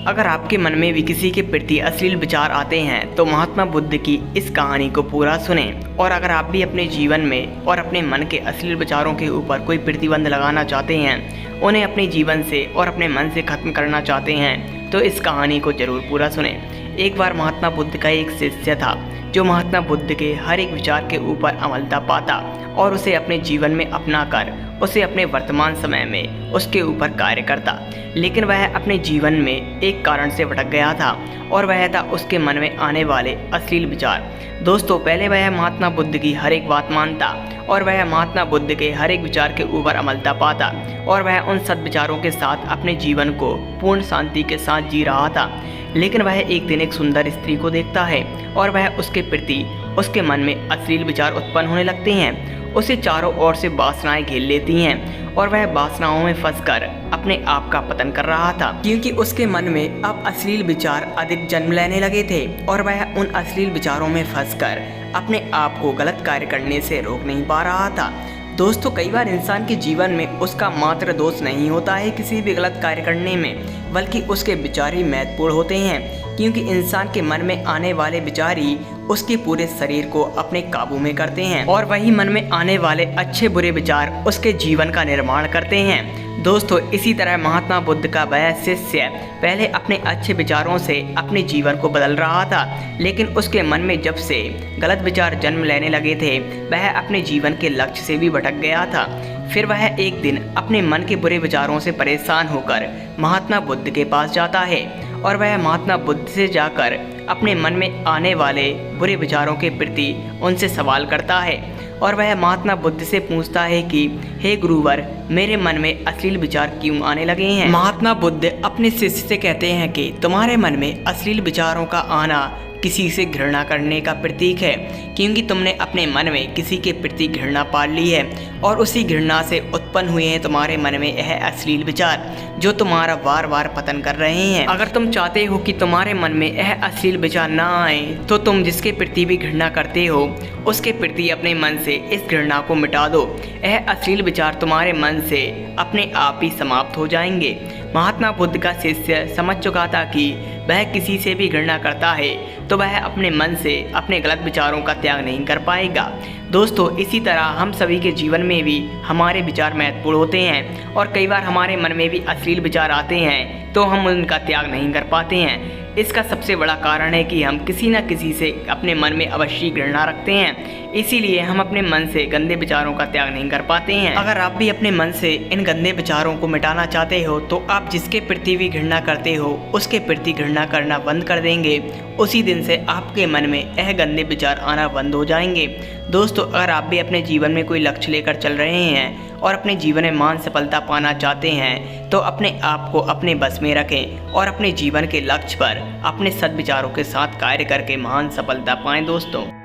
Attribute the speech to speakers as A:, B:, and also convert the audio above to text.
A: अगर आपके मन में भी किसी के प्रति अश्लील विचार आते हैं तो महात्मा बुद्ध की इस कहानी को पूरा सुनें। और अगर आप भी अपने जीवन में और अपने मन के अश्लील विचारों के ऊपर कोई प्रतिबंध लगाना चाहते हैं, उन्हें अपने जीवन से और अपने मन से खत्म करना चाहते हैं, तो इस कहानी को जरूर पूरा सुनें। एक बार महात्मा बुद्ध का एक शिष्य था जो महात्मा बुद्ध के हर एक विचार के ऊपर अमलता पाता और उसे अपने जीवन में अपना कर उसे अपने वर्तमान समय में उसके ऊपर कार्य करता। लेकिन वह अपने जीवन में एक कारण से भटक गया था और वह था उसके मन में आने वाले अश्लील विचार। दोस्तों, पहले वह महात्मा बुद्ध की हर एक बात मानता और वह महात्मा बुद्ध के हर एक विचार के ऊपर अमलता पाता और वह उन सद्विचारों के साथ अपने जीवन को पूर्ण शांति के साथ जी रहा था। लेकिन वह एक दिन एक सुंदर स्त्री को देखता है और वह उसके प्रति उसके मन में अश्लील विचार उत्पन्न होने लगते हैं। उसे चारों ओर से वासनाएं घेर लेती हैं और वह वासनाओं में फंसकर अपने आप का पतन कर रहा था, क्योंकि उसके मन में अब अश्लील विचार अधिक जन्म लेने लगे थे और वह उन अश्लील विचारों में फंसकर अपने आप को गलत कार्य करने से रोक नहीं पा रहा था। दोस्तों, कई बार इंसान के जीवन में उसका मात्र दोष नहीं होता है किसी भी गलत कार्य करने में, बल्कि उसके विचार ही महत्वपूर्ण होते हैं, क्योंकि इंसान के मन में आने वाले विचार ही उसके पूरे शरीर को अपने काबू में करते हैं और वही मन में आने वाले अच्छे बुरे विचार उसके जीवन का निर्माण करते हैं। दोस्तों, इसी तरह महात्मा बुद्ध का वह शिष्य पहले अपने अच्छे विचारों से अपने जीवन को बदल रहा था, लेकिन उसके मन में जब से गलत विचार जन्म लेने लगे थे वह अपने जीवन के लक्ष्य से भी भटक गया था। फिर वह एक दिन अपने मन के बुरे विचारों से परेशान होकर महात्मा बुद्ध के पास जाता है और वह महात्मा बुद्ध से जाकर अपने मन में आने वाले बुरे विचारों के प्रति उनसे सवाल करता है और वह महात्मा बुद्ध से पूछता है कि हे गुरुवर, मेरे मन में अश्लील विचार क्यों आने लगे हैं। महात्मा बुद्ध अपने शिष्य से कहते हैं कि तुम्हारे मन में अश्लील विचारों का आना किसी से घृणा करने का प्रतीक है, क्योंकि तुमने अपने मन में किसी के प्रति घृणा पाल ली है और उसी घृणा से उत्पन्न हुए हैं तुम्हारे मन में यह अश्लील विचार जो तुम्हारा बार बार पतन कर रहे हैं। अगर तुम चाहते हो कि तुम्हारे मन में यह अश्लील विचार ना आए तो तुम जिसके प्रति भी घृणा करते हो उसके प्रति अपने मन से इस घृणा को मिटा दो। यह अश्लील विचार तुम्हारे मन से अपने आप ही समाप्त हो जाएंगे। महात्मा बुद्ध का शिष्य समझ चुका था कि वह किसी से भी घृणा करता है तो वह अपने मन से अपने गलत विचारों का त्याग नहीं कर पाएगा। दोस्तों, इसी तरह हम सभी के जीवन में भी हमारे विचार महत्वपूर्ण होते हैं और कई बार हमारे मन में भी अश्लील विचार आते हैं तो हम उनका त्याग नहीं कर पाते हैं। इसका सबसे बड़ा कारण है कि हम किसी न किसी से अपने मन में अवश्य घृणा रखते हैं, इसीलिए हम अपने मन से गंदे विचारों का त्याग नहीं कर पाते हैं। अगर आप भी अपने मन से इन गंदे विचारों को मिटाना चाहते हो तो आप जिसके प्रति भी घृणा करते हो उसके प्रति घृणा करना बंद कर देंगे। उसी दिन से आपके मन में यह गंदे विचार आना बंद हो जाएंगे। दोस्तों, अगर आप भी अपने जीवन में कोई लक्ष्य लेकर चल रहे हैं और अपने जीवन में महान सफलता पाना चाहते हैं तो अपने आप को अपने बस में रखें और अपने जीवन के लक्ष्य पर अपने सद्विचारों के साथ कार्य करके महान सफलता पाएं। दोस्तों।